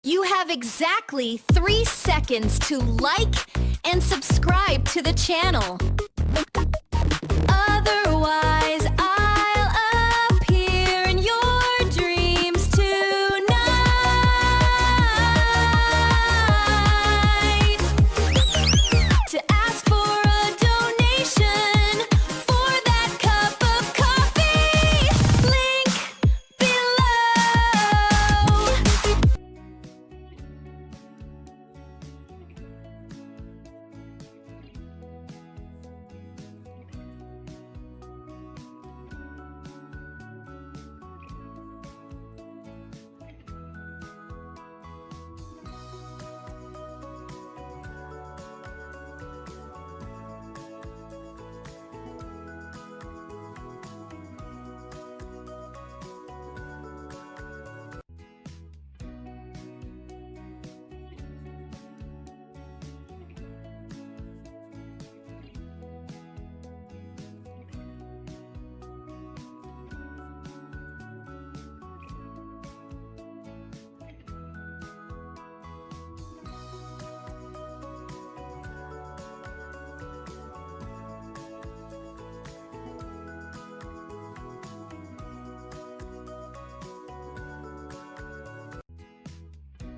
You have exactly 3 seconds to like and subscribe to the channel. Otherwise, I'll appear in your dreams tonight. To ask for a donation for that cup of coffee, link below.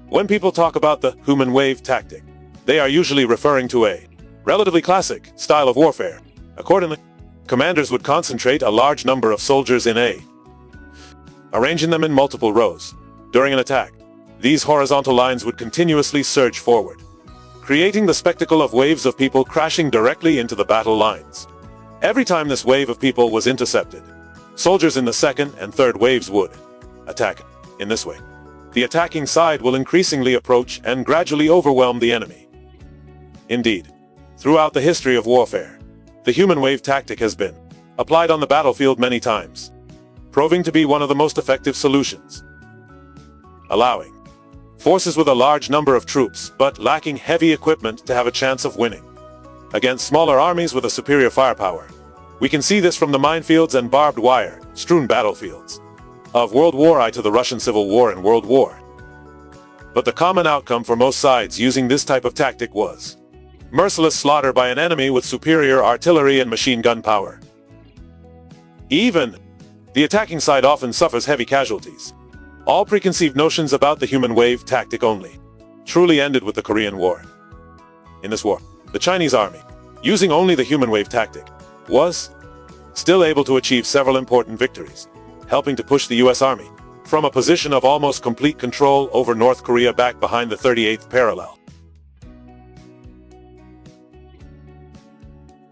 When people talk about the human wave tactic, they are usually referring to a relatively classic style of warfare. Accordingly, commanders would concentrate a large number of soldiers in arranging them in multiple rows. During an attack, these horizontal lines would continuously surge forward, creating the spectacle of waves of people crashing directly into the battle lines. Every time this wave of people was intercepted, soldiers in the second and third waves would attack. In this way, the attacking side will increasingly approach and gradually overwhelm the enemy. Indeed, throughout the history of warfare, the human wave tactic has been applied on the battlefield many times, proving to be one of the most effective solutions, allowing forces with a large number of troops but lacking heavy equipment to have a chance of winning against smaller armies with a superior firepower. We can see this from the minefields and barbed wire strewn battlefields of World War I to the Russian Civil War and World War. But the common outcome for most sides using this type of tactic was merciless slaughter by an enemy with superior artillery and machine gun power. Even the attacking side often suffers heavy casualties. All preconceived notions about the human wave tactic only truly ended with the Korean War. In this war, the Chinese army, using only the human wave tactic, was still able to achieve several important victories, helping to push the US Army from a position of almost complete control over North Korea back behind the 38th parallel.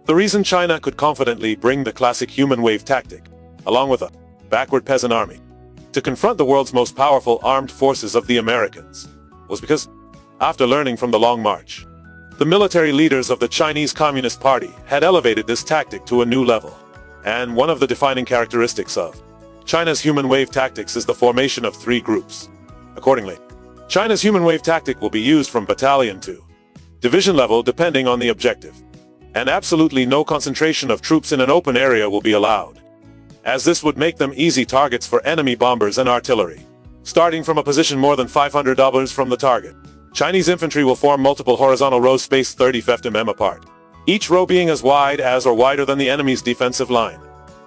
The reason China could confidently bring the classic human wave tactic, along with a backward peasant army, to confront the world's most powerful armed forces of the Americans, was because, after learning from the Long March, the military leaders of the Chinese Communist Party had elevated this tactic to a new level. And one of the defining characteristics of China's human wave tactics is the formation of 3 groups. Accordingly, China's human wave tactic will be used from battalion to division level depending on the objective. And absolutely no concentration of troops in an open area will be allowed, as this would make them easy targets for enemy bombers and artillery. Starting from a position more than $500 from the target, Chinese infantry will form multiple horizontal rows spaced 30 mm apart, each row being as wide as or wider than the enemy's defensive line.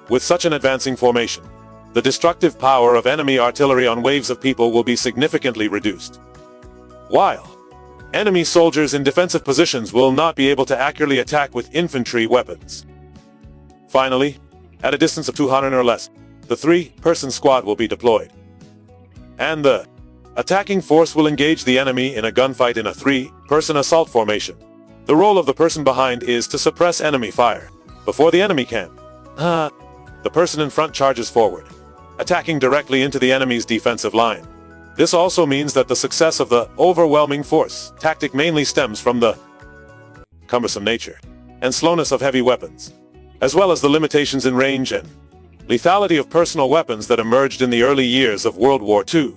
With such an advancing formation, the destructive power of enemy artillery on waves of people will be significantly reduced, while enemy soldiers in defensive positions will not be able to accurately attack with infantry weapons. Finally, at a distance of 200 or less, the 3-person squad will be deployed, and the attacking force will engage the enemy in a gunfight in a 3-person assault formation. The role of the person behind is to suppress enemy fire before the enemy can. The person in front charges forward, attacking directly into the enemy's defensive line. This also means that the success of the overwhelming force tactic mainly stems from the cumbersome nature and slowness of heavy weapons, as well as the limitations in range and lethality of personal weapons that emerged in the early years of World War II.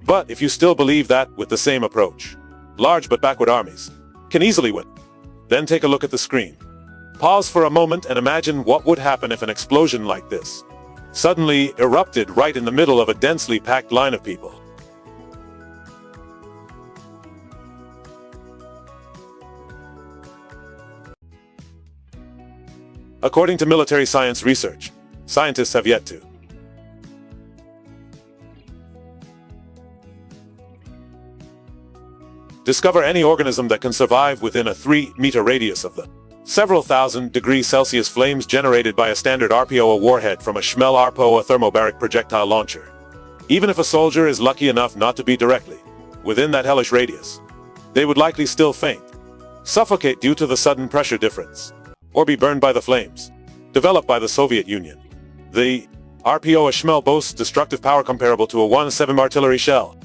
But if you still believe that, with the same approach, large but backward armies can easily win, then take a look at the screen. Pause for a moment and imagine what would happen if an explosion like this suddenly erupted right in the middle of a densely packed line of people. According to military science research, scientists have yet to discover any organism that can survive within a 3-meter radius of the several thousand degrees Celsius flames generated by a standard RPO warhead from a Schmel RPO, a thermobaric projectile launcher. Even if a soldier is lucky enough not to be directly within that hellish radius, they would likely still faint, suffocate due to the sudden pressure difference, or be burned by the flames. Developed by the Soviet Union, the RPO Schmel boasts destructive power comparable to a 1-7 artillery shell,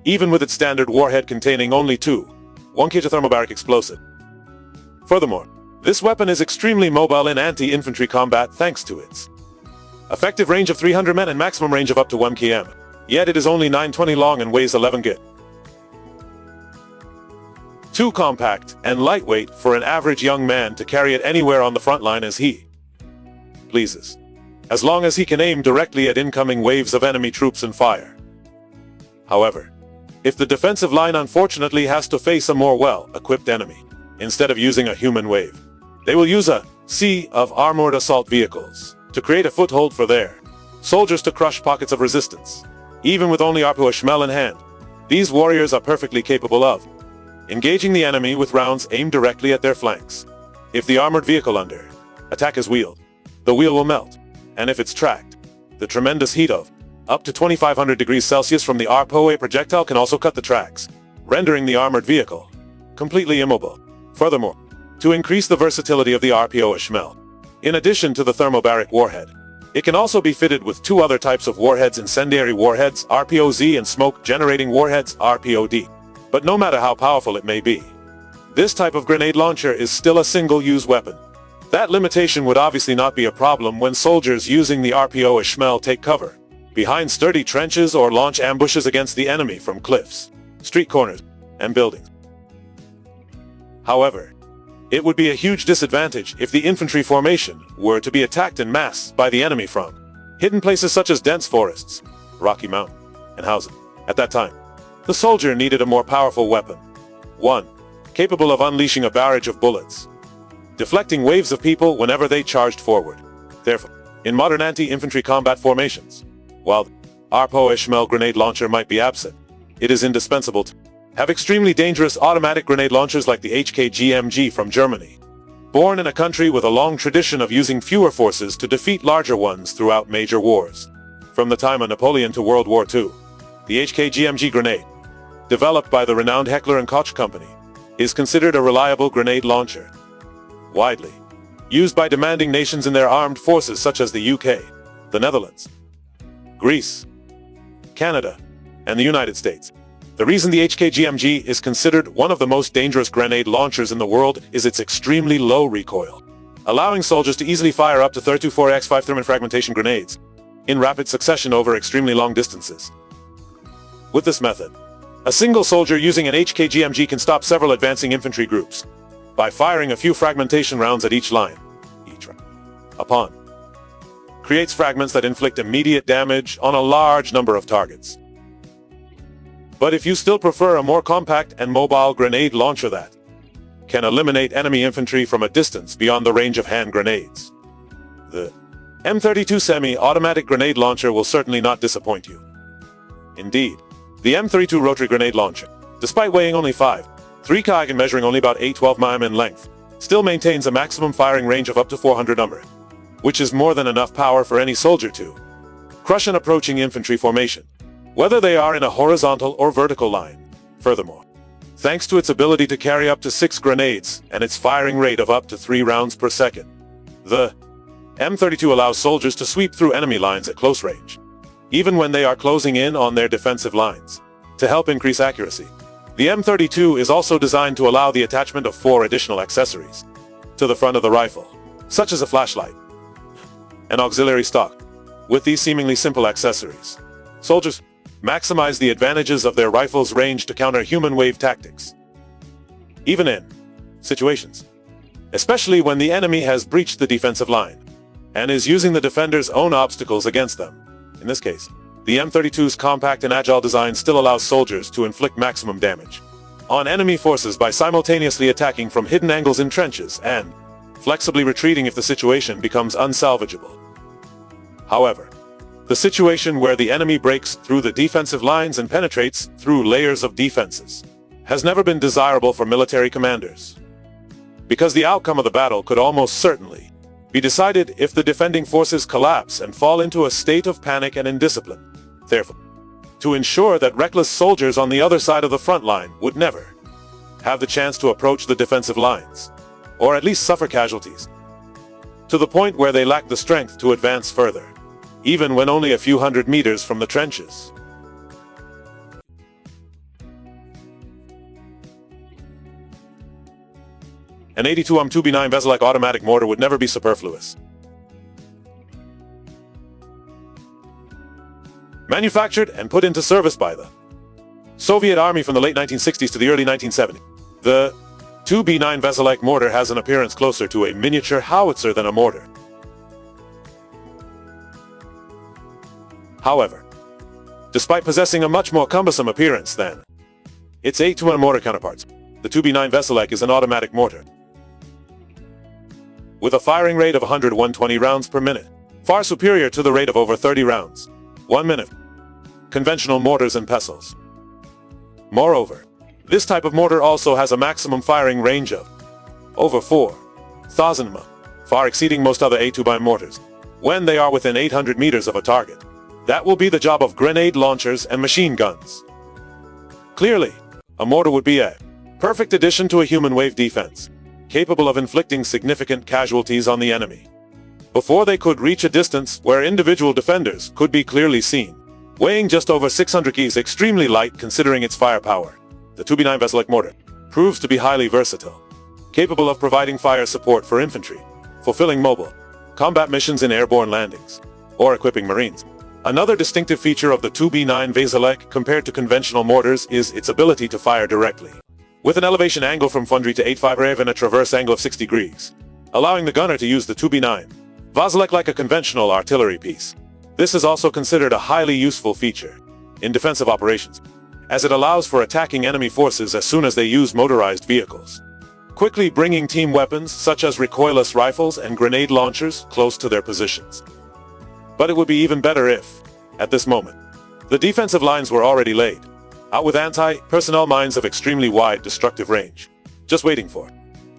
even with its standard warhead containing only 1 kg thermobaric explosive. Furthermore, this weapon is extremely mobile in anti-infantry combat thanks to its effective range of 300 men and maximum range of up to 1 km. Yet it is only 920 long and weighs 11 kg. Too compact and lightweight for an average young man to carry it anywhere on the front line as he pleases, as long as he can aim directly at incoming waves of enemy troops and fire. However, if the defensive line unfortunately has to face a more well-equipped enemy, instead of using a human wave, they will use a sea of armored assault vehicles to create a foothold for their soldiers to crush pockets of resistance. Even with only RPO Schmel in hand, these warriors are perfectly capable of engaging the enemy with rounds aimed directly at their flanks. If the armored vehicle under attack is wheeled, the wheel will melt, and if it's tracked, the tremendous heat of up to 2500 degrees Celsius from the RPO projectile can also cut the tracks, rendering the armored vehicle completely immobile. Furthermore, to increase the versatility of the RPO Schmel, in addition to the thermobaric warhead, it can also be fitted with 2 other types of warheads: incendiary warheads RPO-Z and smoke-generating warheads RPO-D. But no matter how powerful it may be, this type of grenade launcher is still a single-use weapon. That limitation would obviously not be a problem when soldiers using the RPO Schmel take cover behind sturdy trenches or launch ambushes against the enemy from cliffs, street corners, and buildings. However, it would be a huge disadvantage if the infantry formation were to be attacked en masse by the enemy from hidden places such as dense forests, Rocky Mountain, and houses. At that time, the soldier needed a more powerful weapon. One capable of unleashing a barrage of bullets, deflecting waves of people whenever they charged forward. Therefore, in modern anti-infantry combat formations, while the RPO Schmel grenade launcher might be absent, it is indispensable to have extremely dangerous automatic grenade launchers like the HK-GMG from Germany. Born in a country with a long tradition of using fewer forces to defeat larger ones throughout major wars, from the time of Napoleon to World War II, the HK-GMG grenade, developed by the renowned Heckler & Koch company, is considered a reliable grenade launcher. Widely used by demanding nations in their armed forces such as the UK, the Netherlands, Greece, Canada, and the United States. The reason the HK-GMG is considered one of the most dangerous grenade launchers in the world is its extremely low recoil, allowing soldiers to easily fire up to 32-4x5 thermal fragmentation grenades in rapid succession over extremely long distances. With this method, a single soldier using an HK-GMG can stop several advancing infantry groups by firing a few fragmentation rounds at each line. Each round, upon creates fragments that inflict immediate damage on a large number of targets. But if you still prefer a more compact and mobile grenade launcher that can eliminate enemy infantry from a distance beyond the range of hand grenades, the M32 semi-automatic grenade launcher will certainly not disappoint you. Indeed, the M32 rotary grenade launcher, despite weighing only 5.3 kg and measuring only about 8.12 mm in length, still maintains a maximum firing range of up to 400 mm, which is more than enough power for any soldier to crush an approaching infantry formation, whether they are in a horizontal or vertical line. Furthermore, thanks to its ability to carry up to 6 grenades and its firing rate of up to 3 rounds per second, the M32 allows soldiers to sweep through enemy lines at close range, even when they are closing in on their defensive lines. To help increase accuracy, the M32 is also designed to allow the attachment of 4 additional accessories to the front of the rifle, such as a flashlight, an auxiliary stock. With these seemingly simple accessories, soldiers maximize the advantages of their rifle's range to counter human wave tactics, even in situations, especially when the enemy has breached the defensive line and is using the defender's own obstacles against them. In this case, the M32's compact and agile design still allows soldiers to inflict maximum damage on enemy forces by simultaneously attacking from hidden angles in trenches and flexibly retreating if the situation becomes unsalvageable. However, the situation where the enemy breaks through the defensive lines and penetrates through layers of defenses has never been desirable for military commanders, because the outcome of the battle could almost certainly be decided if the defending forces collapse and fall into a state of panic and indiscipline. Therefore, to ensure that reckless soldiers on the other side of the front line would never have the chance to approach the defensive lines, or at least suffer casualties, to the point where they lack the strength to advance further, even when only a few hundred meters from the trenches. An 82-2B9 Veselak automatic mortar would never be superfluous. Manufactured and put into service by the Soviet Army from the late 1960s to the early 1970s, the 2B9 Veselak mortar has an appearance closer to a miniature howitzer than a mortar. However, despite possessing a much more cumbersome appearance than its 8-1 mortar counterparts, the 2B9 Veselak is an automatic mortar with a firing rate of 120 rounds per minute, far superior to the rate of over 30 rounds 1 minute conventional mortars and pestles. Moreover, this type of mortar also has a maximum firing range of over 4,000 m, far exceeding most other A2B mortars, when they are within 800 meters of a target. That will be the job of grenade launchers and machine guns. Clearly, a mortar would be a perfect addition to a human wave defense, capable of inflicting significant casualties on the enemy before they could reach a distance where individual defenders could be clearly seen. Weighing just over 600 kg, extremely light considering its firepower, the 2B9 Veselak mortar proves to be highly versatile, capable of providing fire support for infantry, fulfilling mobile combat missions in airborne landings, or equipping Marines. Another distinctive feature of the 2B9 Veselak compared to conventional mortars is its ability to fire directly, with an elevation angle from Fundry to 85 rev and a traverse angle of 60 degrees, allowing the gunner to use the 2B9 Veselak like a conventional artillery piece. This is also considered a highly useful feature in defensive operations, as it allows for attacking enemy forces as soon as they use motorized vehicles, quickly bringing team weapons such as recoilless rifles and grenade launchers close to their positions. But it would be even better if, at this moment, the defensive lines were already laid out with anti-personnel mines of extremely wide destructive range, just waiting for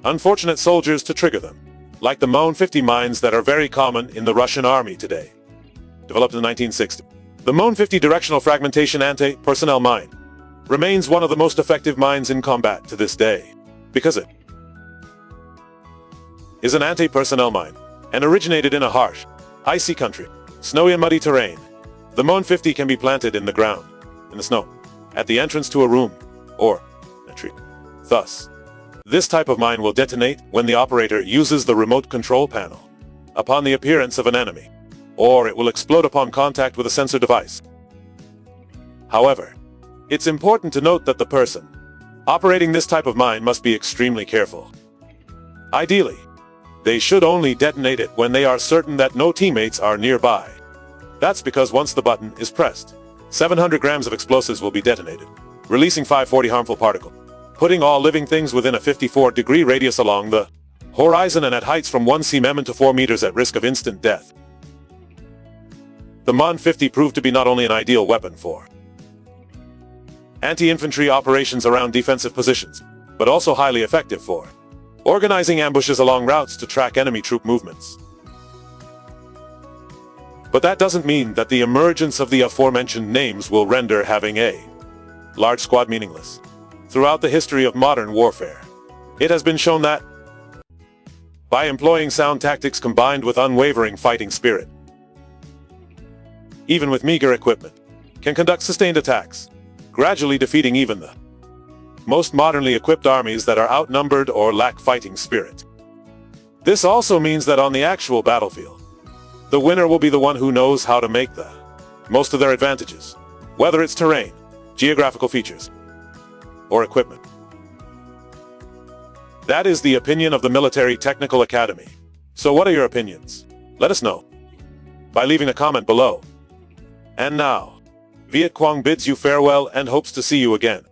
unfortunate soldiers to trigger them, like the MON-50 mines that are very common in the Russian army today. Developed in the 1960s, the MON-50 directional fragmentation anti-personnel mine remains one of the most effective mines in combat to this day, because it is an anti-personnel mine and originated in a harsh, icy country, snowy and muddy terrain. The MON-50 can be planted in the ground, in the snow, at the entrance to a room, or a tree. Thus, this type of mine will detonate when the operator uses the remote control panel upon the appearance of an enemy, or it will explode upon contact with a sensor device. However, it's important to note that the person operating this type of mine must be extremely careful. Ideally, they should only detonate it when they are certain that no teammates are nearby. That's because once the button is pressed, 700 grams of explosives will be detonated, releasing 540 harmful particles, putting all living things within a 54-degree radius along the horizon and at heights from 1 cm to 4 meters at risk of instant death. The MON-50 proved to be not only an ideal weapon for anti-infantry operations around defensive positions, but also highly effective for organizing ambushes along routes to track enemy troop movements. But that doesn't mean that the emergence of the aforementioned names will render having a large squad meaningless. Throughout the history of modern warfare, it has been shown that, by employing sound tactics combined with unwavering fighting spirit, even with meager equipment, can conduct sustained attacks, gradually defeating even the most modernly equipped armies that are outnumbered or lack fighting spirit. This also means that on the actual battlefield, the winner will be the one who knows how to make the most of their advantages, whether it's terrain, geographical features, or equipment. That is the opinion of the Military Technical Academy. So what are your opinions? Let us know by leaving a comment below. And now, Viet Quang bids you farewell and hopes to see you again.